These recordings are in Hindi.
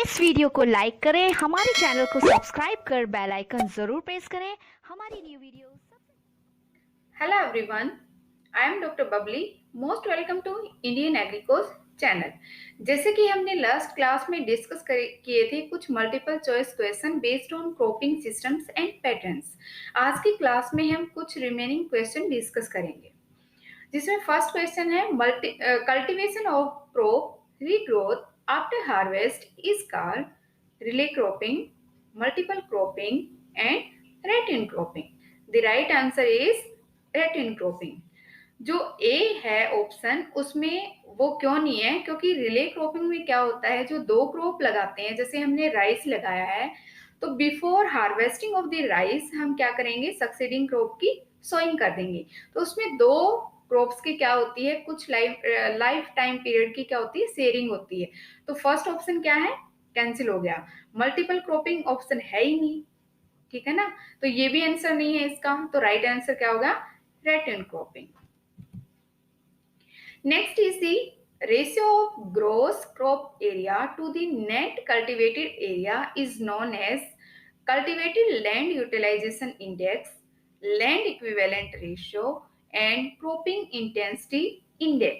इस वीडियो को लाइक करें, हमारे चैनल को सब्सक्राइब कर बेल आइकन जरूर प्रेस करें हमारी new video Hello everyone, I am Dr. Bubbly. Most welcome to Indian Agricos channel. जैसे कि हमने लास्ट क्लास में डिस्कस किए थे कुछ multiple choice question based on cropping systems and patterns. आज की क्लास में हम कुछ रिमेनिंग क्वेश्चन डिस्कस करेंगे, जिसमें फर्स्ट क्वेश्चन है cultivation of crop regrowth after harvest is called relay cropping, multiple cropping and रेटिन cropping. The right answer is रेटिन cropping. जो ए है ऑप्शन, उसमें वो क्यों नहीं है, क्योंकि रिले क्रॉपिंग में क्या होता है, जो दो क्रॉप लगाते हैं, जैसे हमने राइस लगाया है तो before harvesting of the rice हम क्या करेंगे, सक्सीडिंग क्रॉप की सोइंग कर देंगे। तो उसमें दो क्रॉप्स की क्या होती है, कुछ लाइफ टाइम पीरियड की क्या होती है, शेयरिंग होती है। तो फर्स्ट ऑप्शन क्या है, कैंसिल हो गया। मल्टीपल क्रॉपिंग ऑप्शन है ही नहीं, ठीक है ना, तो ये भी आंसर नहीं है इसका। तो राइट आंसर क्या होगा, रेटिन cropping. Next is the ratio of gross crop area to the net cultivated area is known as cultivated land utilization index, land equivalent ratio and cropping intensity index।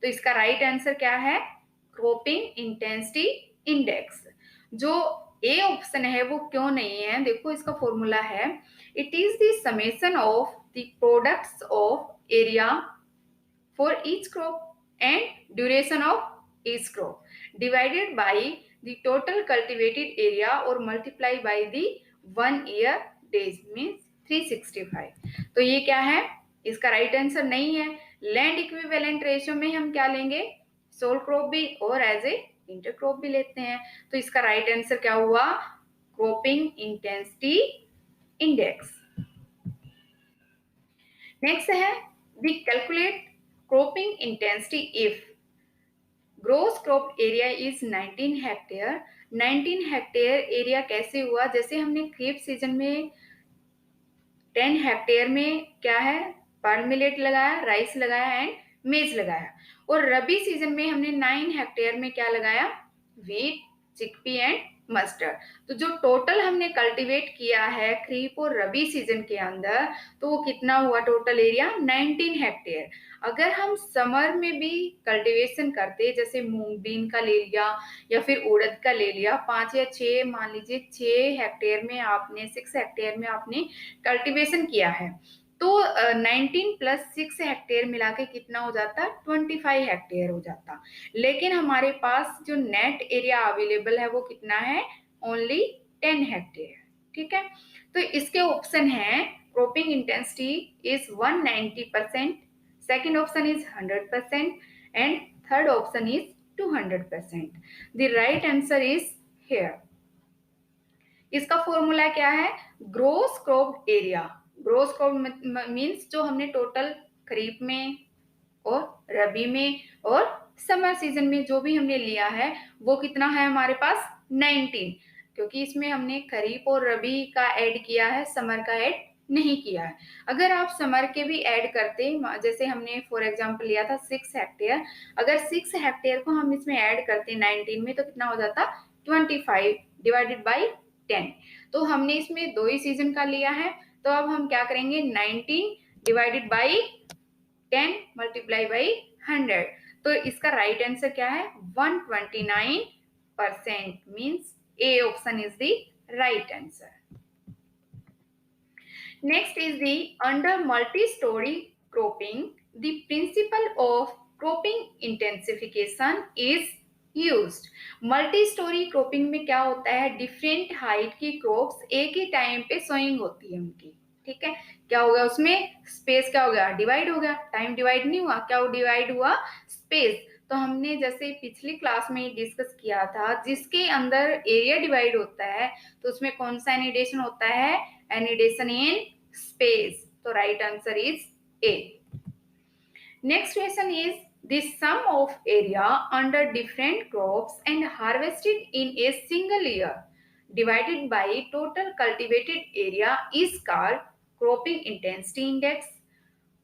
तो इसका राइट आंसर क्या है, क्रॉपिंग इंटेंसिटी इंडेक्स। जो ए ऑप्शन है वो क्यों नहीं है, देखो इसका फॉर्मूला है, it is the summation of the products of area for each crop and duration of each crop divided by the total cultivated area or multiply by the 1 year days means 365। तो ये क्या है, इसका राइट आंसर नहीं है। लैंड इक्विवेलेंट रेशियो में हम क्या लेंगे, सोल क्रॉप भी और एज ए इंटर क्रॉप भी लेते हैं। तो इसका राइट आंसर क्या हुआ, क्रॉपिंग इंटेंसिटी इंडेक्स। नेक्स्ट है the calculate cropping intensity if gross crop area is 19 hectare. 19 hectare area कैसे हुआ, जैसे हमने खरीफ सीजन में 10 हेक्टेयर में क्या है, पर्ल मिलेट लगाया, राइस लगाया एंड मेज लगाया, और रबी सीजन में हमने 9 हेक्टेयर में क्या लगाया, व्हीट, चिकपी एंड मस्टर्ड। तो जो टोटल हमने कल्टीवेट किया है खरीफ और रबी सीजन के अंदर, तो वो कितना हुआ, टोटल एरिया 19 हेक्टेयर। अगर हम समर में भी कल्टीवेशन करते, जैसे मूंग बीन का ले लिया या फिर उड़द का ले लिया, 5 या 6 मान लीजिए 6 हेक्टेयर में आपने 6 हेक्टेयर में आपने कल्टीवेशन किया है, तो 19 प्लस 6 हेक्टेयर मिला के कितना हो जाता, 25 हेक्टेयर हो जाता। लेकिन हमारे पास जो नेट एरिया अवेलेबल है वो कितना है, ओनली 10 हेक्टेयर। ठीक है, तो इसके ऑप्शन है cropping intensity is 190%, second option is 100% and third option is 200%। The right answer is here. इसका फॉर्मूला क्या है, gross crop area. Gross crop means जो हमने टोटल खरीफ में और रबी में और समर सीजन में जो भी हमने लिया है वो कितना है हमारे पास, 19, क्योंकि इसमें हमने खरीफ और रबी का ऐड किया है, समर का ऐड नहीं किया है। अगर आप समर के भी ऐड करते, जैसे हमने फॉर एग्जांपल लिया था 6 हेक्टेयर, अगर 6 हेक्टेयर को हम इसमें ऐड करते 19 में, तो कितना हो जाता, 25 डिवाइडेड बाई 10। तो हमने इसमें 2 ही सीजन का लिया है, तो अब हम क्या करेंगे, 19 डिवाइडेड बाई 10 मल्टीप्लाई बाई 100। तो इसका राइट आंसर क्या है, 129%, means A option is the right answer. Next is the under multi storey cropping the principle of cropping intensification is used. Multi storey cropping में क्या होता है, डिफरेंट हाइट की क्रॉप्स एक ही टाइम पे सोइंग होती है उनकी। ठीक है, क्या होगा उसमें, स्पेस क्या हो गया, डिवाइड हो गया, टाइम डिवाइड नहीं हुआ, क्या डिवाइड हुआ, स्पेस। तो हमने जैसे पिछली क्लास में डिस्कस किया था, जिसके अंदर एरिया डिवाइड होता है तो उसमें कौन सा एनिडेशन होता है, एनिडेशन इन स्पेस। तो right answer is a. Next question is the sum of area under different crops and harvested in a single year divided by total cultivated area is called cropping intensity index,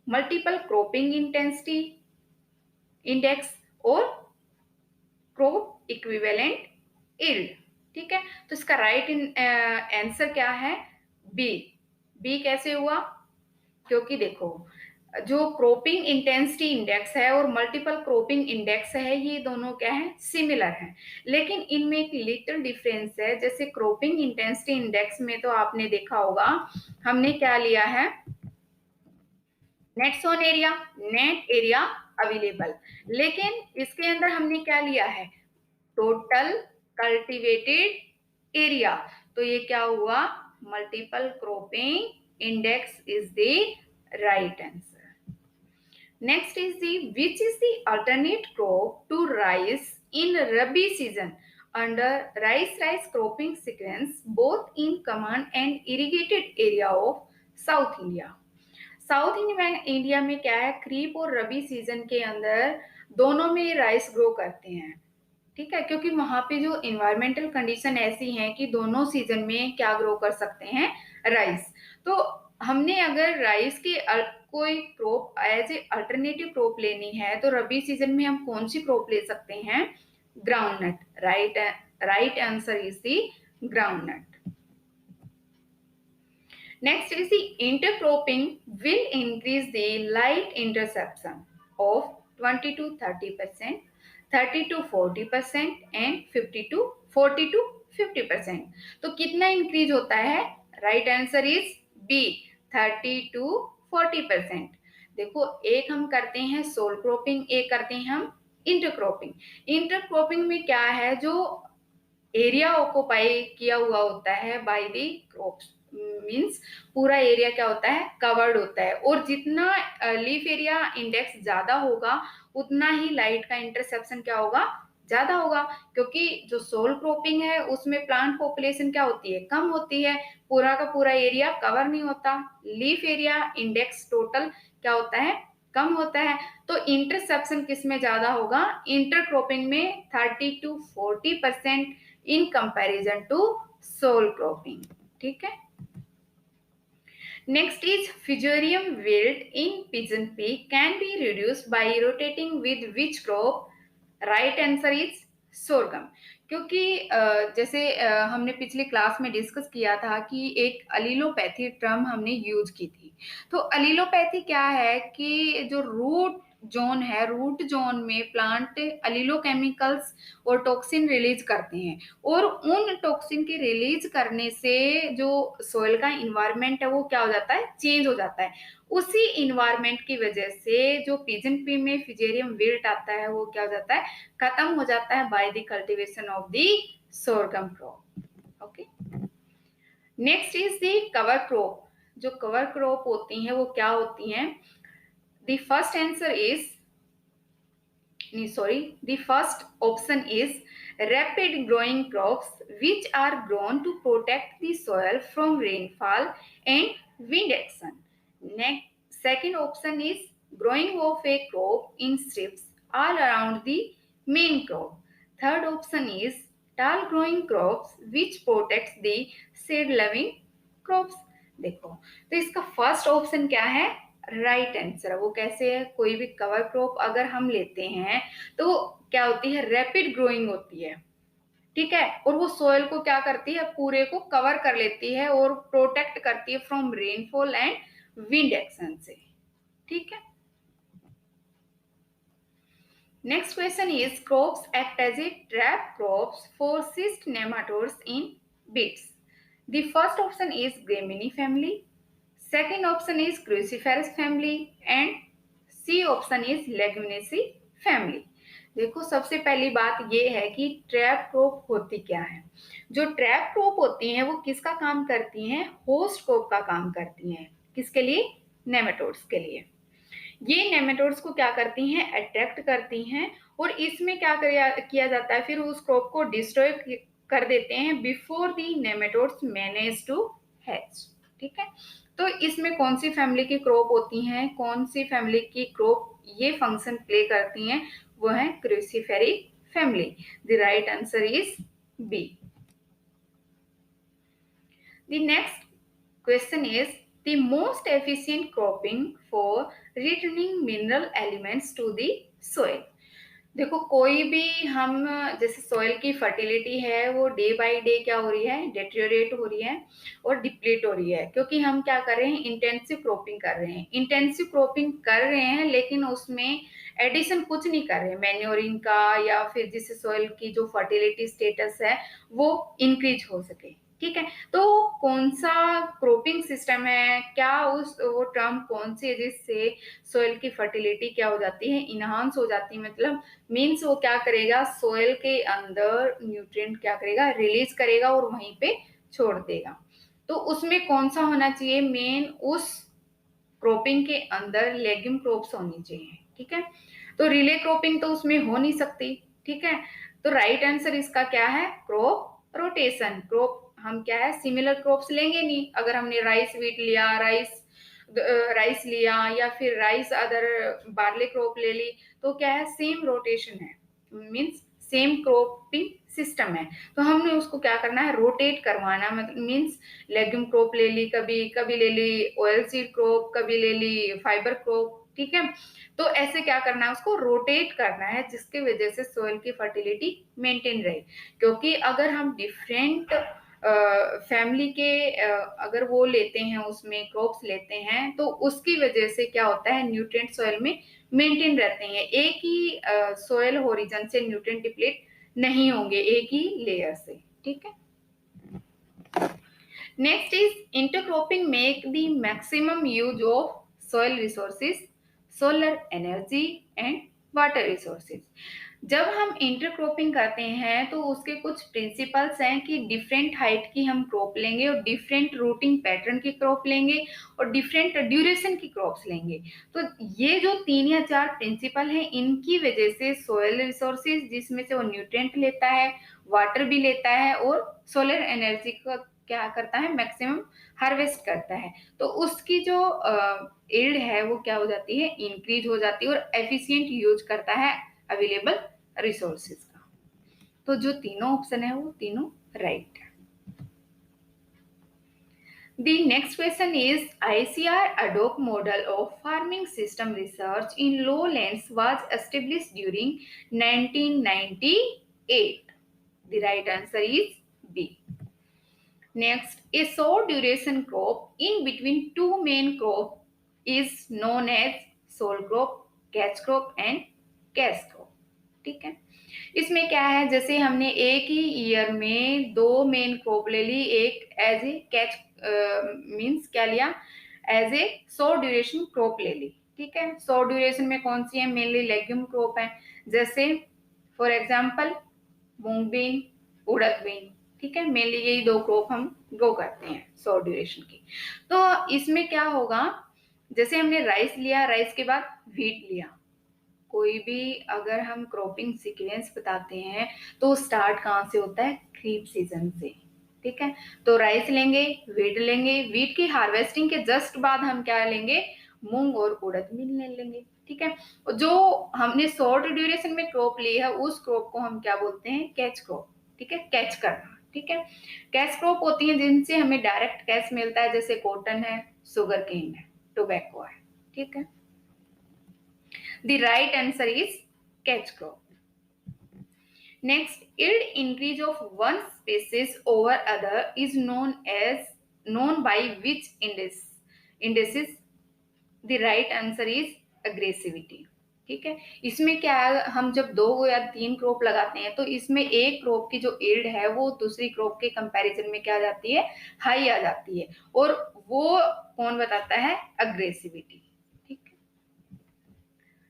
multiple cropping intensity index और crop equivalent यील्ड। ठीक है, तो इसका राइट आंसर क्या है? बी। बी कैसे हुआ? क्योंकि देखो, जो क्रॉपिंग इंटेंसिटी इंडेक्स है और मल्टीपल क्रॉपिंग इंडेक्स है, ये दोनों क्या है? सिमिलर हैं, लेकिन इनमें एक लिटिल डिफरेंस है। जैसे क्रॉपिंग इंटेंसिटी इंडेक्स में तो आपने देखा होगा, हमने क्या लिया है? Net sown area, net area available, लेकिन इसके अंदर हमने क्या लिया है? Total cultivated area. तो ये क्या हुआ? Multiple cropping index is the right answer. Next is which is the alternate crop to rice in Rabi season under rice cropping sequence both in common and irrigated area of South India. South India में क्या है? खरीफ और रबी सीजन के अंदर दोनों में राइस ग्रो करते हैं। ठीक है, क्योंकि वहां पे जो इन्वायरमेंटल कंडीशन ऐसी है कि दोनों सीजन में क्या ग्रो कर सकते हैं? राइस। तो हमने अगर राइस के कोई crop as a alternative crop लेनी है तो रबी सीजन में हम कौन सी क्रॉप ले सकते हैं? Groundnut. Right answer is the groundnut. Next is the intercropping will increase the light interception of 20 to 30%, 30 to 40% and 40 to 50%। तो कितना इंक्रीज होता है? Right answer is B, 30 to 40%। देखो, एक हम करते हैं सोल क्रॉपिंग, एक करते हैं हम इंटरक्रॉपिंग। इंटरक्रॉपिंग में क्या है? जो एरिया ऑक्युपाई किया हुआ होता है बाय द क्रॉप्स, मींस पूरा एरिया क्या होता है? कवर्ड होता है, और जितना लीफ एरिया इंडेक्स ज्यादा होगा उतना ही लाइट का इंटरसेप्शन क्या होगा? ज्यादा होगा, क्योंकि जो सोल क्रॉपिंग है उसमें प्लांट पॉपुलेशन क्या होती है? कम होती है, पूरा का पूरा एरिया कवर नहीं होता। लीफ एरिया इंडेक्स टोटल क्या होता है? कम होता है। तो इंटरसेप्शन किस में ज्यादा होगा? इंटरक्रॉपिंग में 30 to 40% in comparison to sole cropping. ठीक है, next is fusarium wilt in pigeon pea can be reduced by rotating with which crop? right answer is sorghum। क्योंकि जैसे हमने पिछली क्लास में डिस्कस किया था कि एक अलीलोपैथी टर्म हमने यूज की थी। तो अलीलोपैथी क्या है कि जो रूट जोन है, रूट जोन में प्लांट अलीलोकेमिकल्स और टॉक्सिन रिलीज करते हैं, और उन टॉक्सिन के रिलीज करने से जो सोइल का इन्वायरमेंट है वो क्या हो जाता है? चेंज हो जाता है। उसी इन्वायरमेंट की वजह से जो पिजन पी में फिजेरियम विल्ट आता है वो क्या हो जाता है? खत्म हो जाता है by the cultivation of the sorghum crop. Okay, next is the cover crop. जो कवर क्रॉप होती हैं वो क्या होती हैं? The first answer is the first option is rapid growing crops which are grown to protect the soil from rainfall and wind action. Second option is growing of a crop in strips all around the main crop. Third option is tall growing crops which protects the shade loving crops। देखो, तो इसका फर्स्ट ऑप्शन क्या है? Right answer. वो कैसे है? कोई भी कवर क्रॉप अगर हम लेते हैं तो क्या होती है? रैपिड ग्रोइंग होती है। ठीक है, और वो सोयल को क्या करती है? पूरे को कवर कर लेती है और प्रोटेक्ट करती है from rainfall and wind action से। ठीक है, next question is crops act as a trap crops for cyst nematodes in beets. The first option is gramineae family, second option is cruciferous family and C option is leguminaceae family। देखो, सबसे पहली बात ये है कि ट्रैप क्रॉप होती क्या है? जो ट्रैप क्रॉप होती हैं वो किसका काम करती हैं? होस्ट क्रॉप का काम करती हैं। किसके लिए? नेमेटोड्स के लिए। ये नेमेटोड्स को क्या करती हैं? अट्रैक्ट करती हैं, और इसमें क्या किया जाता है? फिर उस क्रॉप को डिस्ट्रॉय कर देते हैं before the nematodes manage to hatch. ठीक है, तो इसमें कौन सी फैमिली की क्रॉप होती हैं? कौन सी फैमिली की क्रॉप ये फंक्शन प्ले करती हैं? वो है cruciferae family. The right answer is B. The next question is the most efficient cropping for returning mineral elements to the soil. देखो कोई भी हम जैसे सॉइल की फर्टिलिटी है वो डे बाय डे क्या हो रही है, डेटेरियोरेट हो रही है और डिप्लीट हो रही है, क्योंकि हम क्या कर रहे हैं, इंटेंसिव क्रॉपिंग कर रहे हैं। इंटेंसिव क्रॉपिंग कर रहे हैं लेकिन उसमें एडिशन कुछ नहीं कर रहे हैं मैन्योरिंग का, या फिर जिससे सॉइल की जो फर्टिलिटी स्टेटस है वो इंक्रीज हो सके। ठीक है, तो कौन सा क्रॉपिंग सिस्टम है, क्या उस वो टर्म कौन सी है जिससे सॉइल की फर्टिलिटी क्या हो जाती है, इनहांस हो जाती है, मतलब मीन्स वो क्या करेगा, सोयल के अंदर न्यूट्रिएंट क्या करेगा, रिलीज करेगा और वहीं पे छोड़ देगा। तो उसमें कौन सा होना चाहिए, मेन उस क्रॉपिंग के अंदर लेग्यूम क्रॉप्स होनी चाहिए। ठीक है, तो रिले क्रॉपिंग तो उसमें हो नहीं सकती। ठीक है, तो राइट आंसर इसका क्या है, क्रॉप रोटेशन। क्रॉप हम क्या है, सिमिलर क्रॉप्स लेंगे नहीं। अगर हमने राइस व्हीट लिया, राइस लिया, या फिर राइस अदर बार्ले क्रॉप ले ली, तो क्या है, सेम रोटेशन है, मीन्स सेम क्रॉपिंग सिस्टम है। तो हमने उसको क्या करना है, रोटेट करवाना, मतलब मीन्स लेग्यूम क्रॉप ले ली, कभी कभी ले ली ऑयल सीड क्रॉप, कभी ले ली फाइबर क्रॉप। ठीक है, तो ऐसे क्या करना है, उसको रोटेट करना है, जिसकी वजह से सोइल की फर्टिलिटी मेंटेन रहे। क्योंकि अगर हम डिफरेंट फैमिली के अगर वो लेते हैं, उसमें क्रॉप्स लेते हैं, तो उसकी वजह से क्या होता है, न्यूट्रिएंट सॉइल में मेंटेन रहते हैं। एक ही सॉइल ओरिजिन से न्यूट्रिएंट डिप्लीट नहीं होंगे, एक ही लेयर से। ठीक है, next is intercropping make the maximum use of soil resources, solar energy and water resources। जब हम इंटरक्रॉपिंग करते हैं तो उसके कुछ प्रिंसिपल्स हैं कि डिफरेंट हाइट की हम क्रॉप लेंगे और डिफरेंट रूटिंग पैटर्न की क्रॉप लेंगे और डिफरेंट ड्यूरेशन की क्रॉप्स लेंगे। तो ये जो 3 या 4 प्रिंसिपल हैं, इनकी वजह से सोयल रिसोर्सेज जिसमें से वो न्यूट्रिएंट लेता है, वाटर भी लेता है और सोलर एनर्जी का क्या करता है, मैक्सिमम हार्वेस्ट करता है। तो उसकी जो यील्ड है वो क्या हो जाती है, इंक्रीज हो जाती है और एफिशिएंट यूज करता है अवेलेबल रिसोर्सेज का। तो जो तीनों ऑप्शन है वो तीनों राइट है। The next question is ICR ad hoc model of farming system research in lowlands was established during 1998. The right answer is B. Next, a short duration crop in between two main crop is known as sole crop, catch crop and cash crop. ठीक है, इसमें क्या है, जैसे हमने एक ही ईयर में दो मेन क्रॉप ले ली, एक एज ए कैच मीन्स क्या लिया, as a short duration crop ले ली। ठीक है, शॉर्ट ड्यूरेशन में कौन सी है, मेनली लेग्यूम क्रॉप है, जैसे for example moong bean, urad bean. ठीक है, मेनली यही दो क्रॉप हम ग्रो करते हैं शॉर्ट ड्यूरेशन की। तो इसमें क्या होगा, जैसे हमने राइस लिया, राइस के बाद व्हीट लिया, कोई भी अगर हम क्रॉपिंग सीक्वेंस बताते हैं तो स्टार्ट कहाँ से होता है, खरीफ सीजन से। ठीक है, तो राइस लेंगे, व्हीट लेंगे, व्हीट की हार्वेस्टिंग के जस्ट बाद हम क्या लेंगे, मूंग और उड़द भी ले लेंगे। ठीक है, जो हमने शॉर्ट ड्यूरेशन में क्रॉप ली है उस क्रॉप को हम क्या बोलते हैं, कैच क्रॉप। ठीक है, कैच करना। ठीक है, कैश क्रॉप होती है जिनसे हमें डायरेक्ट कैश मिलता है, जैसे कॉटन है, शुगर केन है, टोबैको है। ठीक है, the right answer is catch crop. Next, yield increase of one species over other is known by which index? Indices. The right answer is aggressivity. ठीक है, इसमें क्या है, हम जब 2 या 3 क्रॉप लगाते हैं तो इसमें एक क्रॉप की जो यील्ड है वो दूसरी क्रॉप के कंपैरिजन में क्या आ जाती है, हाई आ जाती है, और वो कौन बताता है, अग्रेसिविटी।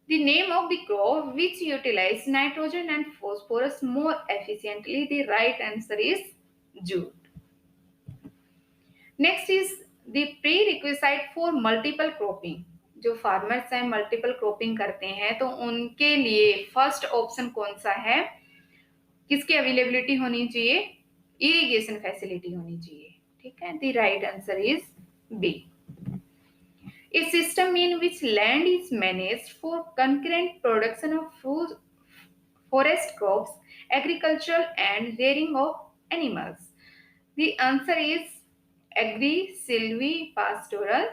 The name of the crop which utilize nitrogen and phosphorus more efficiently. The right answer is jute. Next is the prerequisite for multiple cropping. जो फार्मर्स हैं मल्टीपल क्रॉपिंग करते हैं तो उनके लिए फर्स्ट ऑप्शन कौन सा है, किसकी अवेलेबिलिटी होनी चाहिए, इरिगेशन फैसिलिटी होनी चाहिए। ठीक है, the right answer is B. A system in which land is managed for concurrent production of food, forest crops, agricultural and rearing of animals. The answer is agri-silvi pastoral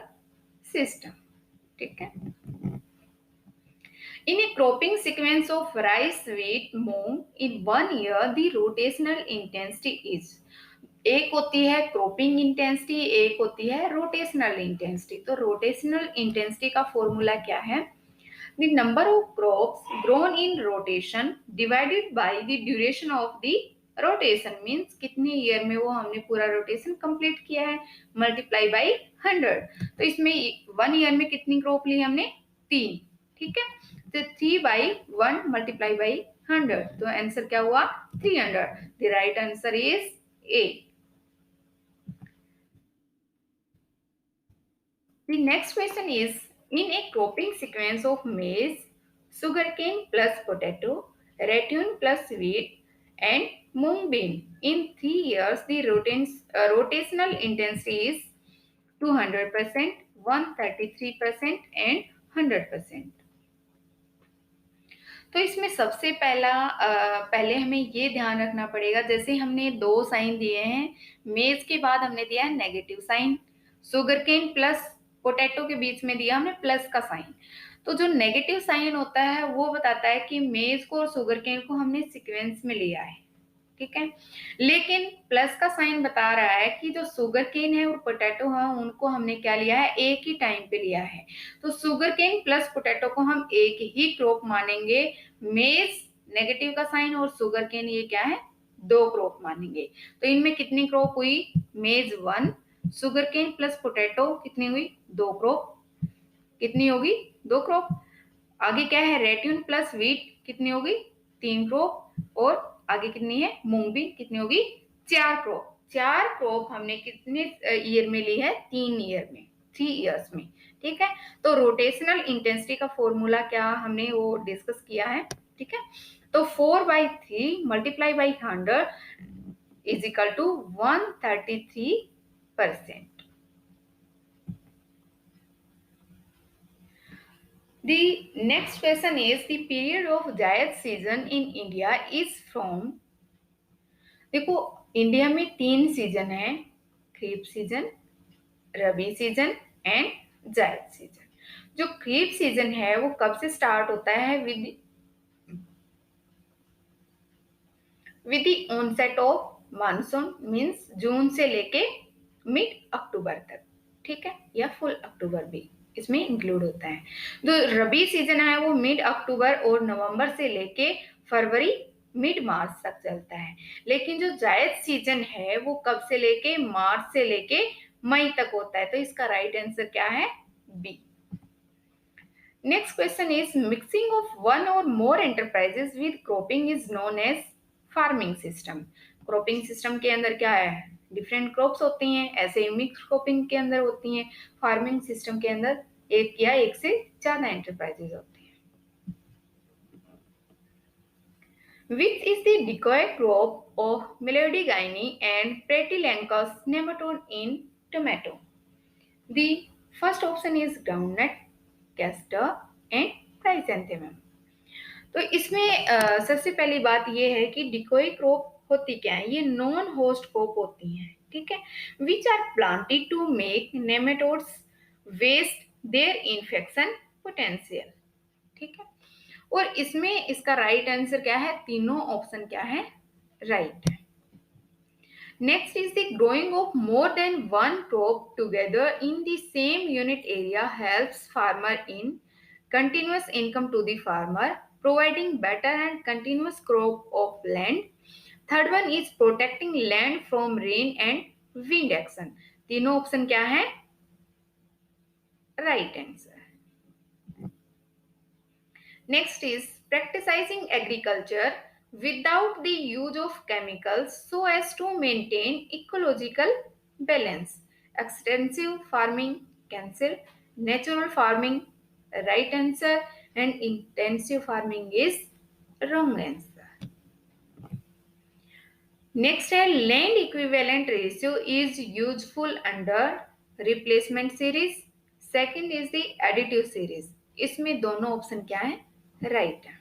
system. ठीक है, In a cropping sequence of rice, wheat, moong in 1 year, the rotational intensity is, एक होती है क्रॉपिंग इंटेंसिटी, एक होती है रोटेशनल इंटेंसिटी। तो रोटेशनल इंटेंसिटी का फॉर्मूला क्या है? The number of crops grown in rotation divided by the duration of the rotation, means कितने ईयर में वो हमने पूरा रोटेशन कंप्लीट किया है, मल्टीप्लाई बाई 100। तो इसमें 1 ईयर में कितनी क्रॉप ली हमने? 3। ठीक है, तो 3/1 मल्टीप्लाई बाई 100, तो आंसर क्या हुआ? 300। The right answer is a. The next question is, in a cropping sequence of maize, sugarcane plus potato, ratoon plus wheat, and mung bean, in 3 years, the rotational intensity is 200%, 133%, and 100%। तो इसमें सबसे पहले हमें ये ध्यान रखना पड़ेगा, जैसे हमने 2 साइन दिए हैं, मेज के बाद हमने दिया है negative sign, sugarcane plus potato के बीच में दिया हमने प्लस का साइन। तो जो नेगेटिव साइन होता है वो बताता है कि मेज को और सुगरकेन को हमने सीक्वेंस में लिया है, ठीक है। लेकिन प्लस का साइन बता रहा है कि जो शुगर केन है और पोटैटो है उनको हमने क्या लिया है? एक ही टाइम पे लिया है। तो शुगर केन प्लस पोटैटो को हम एक ही क्रॉप मानेंगे। मेज नेगेटिव का साइन और शुगर केन ये क्या है? 2 क्रॉप मानेंगे। तो इनमें कितनी क्रॉप हुई? मेज 1, शुगर केन प्लस पोटैटो कितनी हुई? 2 क्रॉप। कितनी होगी? 2 क्रॉप। आगे क्या है? रेट्यून प्लस व्हीट कितनी होगी? 3 क्रॉप। और आगे कितनी है? मूंग भी कितनी होगी? 4 क्रॉप। 4 क्रॉप हमने कितने ईयर में ली है? 3 ईयर में, 3 इयर्स में, ठीक है। तो रोटेशनल इंटेंसिटी का फॉर्मूला क्या हमने वो डिस्कस किया है, ठीक है। तो 4/3 multiply by 100 is equal to 133%। The next question is, the period of जायद season in India is from, देखो इंडिया में 3 सीजन है, खरीफ सीजन, रबी सीजन एंड जायद सीजन। जो खरीफ सीजन है वो कब से स्टार्ट होता है? With the onset of monsoon, means June से लेके मिड अक्टूबर तक, ठीक है, या फुल अक्टूबर भी इसमें इंक्लूड होता है। जो रबी सीजन है वो मिड अक्टूबर और नवंबर से लेके फरवरी मिड मार्च तक चलता है। लेकिन जो जायद सीजन है वो कब से लेके? मार्च से लेके मई तक होता है। तो इसका राइट आंसर क्या है? B. Next question is, mixing of one और more enterprises with cropping is known as farming system. Cropping system के अंदर क्या है? डिफरेंट क्रॉप्स होती हैं, ऐसे ही मिक्स क्रॉपिंग के अंदर होती हैं। फार्मिंग सिस्टम के अंदर एक या एक से ज्यादा एंटरप्राइजेस होती हैं। Which is the decoy crop of Melodygaini and Pratylencus nematode in tomato? The first option is groundnut, castor and chrysanthemum. तो इसमें सबसे पहली बात ये है कि डिकोई क्रॉप होती क्या है? ये नॉन होस्ट क्रॉप होती हैं, ठीक है, which are planted to make nematodes waste their infection potential, ठीक है। और इसमें इसका राइट आंसर क्या है? तीनों ऑप्शन क्या है? राइट है। Next is, the growing of more than one crop together in the same unit area helps farmer in continuous income to the farmer, providing better and continuous crop of land. Third one is protecting land from rain and wind action. तीनों ऑप्शन क्या है? Right answer. Next is practicing agriculture without the use of chemicals so as to maintain ecological balance. Extensive farming, cancel. Natural farming, right answer. And intensive farming is wrong answer. Next है, land equivalent ratio is useful under replacement series. Second is the additive series. इसमें दोनों ऑप्शन क्या है? राइट है।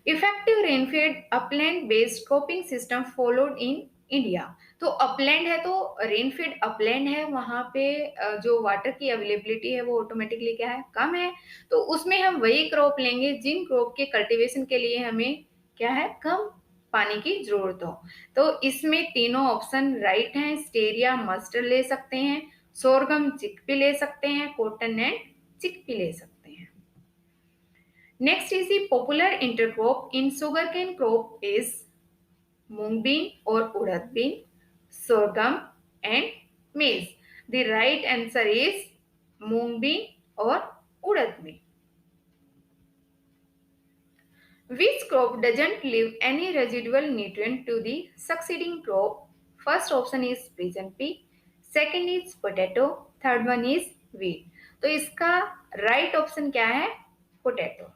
Effective rain-fed upland-based cropping system followed in India. तो अपलैंड है तो रेनफील्ड अपलैंड है, वहाँ पे जो वाटर की अवेलेबिलिटी है वो ऑटोमेटिकली क्या है, कम है। तो उसमें हम वही क्रॉप लेंगे जिन क्रॉप के कल्टीवेशन के लिए हमें क्या है, कम पानी की जरूरत हो। तो इसमें तीनों ऑप्शन राइट हैं। स्टेरिया मस्टर्ड ले सकते हैं, सोरगम चिकपी ले सकते हैं, कॉटन एंड चिकपी ले सकते हैं। Next is the popular intercrop in sugarcane crop is moong bean और urad bean, sorghum and maize. The right answer is moong bean और urad bean. Which crop doesn't leave any residual nutrient to the succeeding crop? First option is pigeon pea, second is potato, third one is wheat. तो इसका right option क्या है? Potato.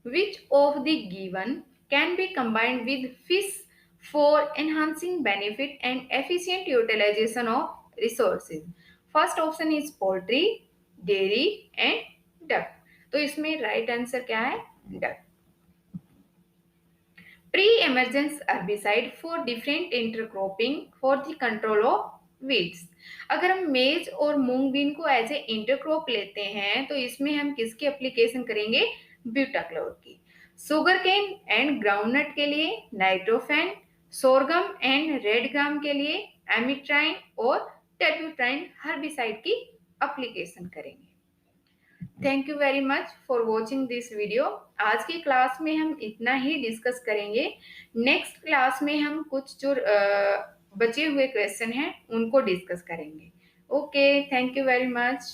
Which of the given can be combined with fish for enhancing benefit and efficient utilization of resources? First option is poultry, dairy and duck. तो इसमें right answer क्या है? Duck. Pre-emergence herbicide for different intercropping for the control of weeds. अगर हम मेज और मूंग बीन को एज ए इंटरक्रॉप लेते हैं तो इसमें हम किसकी एप्लीकेशन करेंगे? ब्यूटाक्लोर की। सुगर केन एंड ग्राउंडनट के लिए नाइट्रोफेन, सोरगम एंड रेड ग्राम के लिए एमिट्राइन और टेर्ब्यूट्राइन हर्बिसाइड की एप्लीकेशन करेंगे। Thank you very much for watching this video. आज की क्लास में हम इतना ही डिस्कस करेंगे। नेक्स्ट क्लास में हम कुछ जो बचे हुए क्वेश्चन हैं उनको डिस्कस करेंगे। Okay, thank you very much.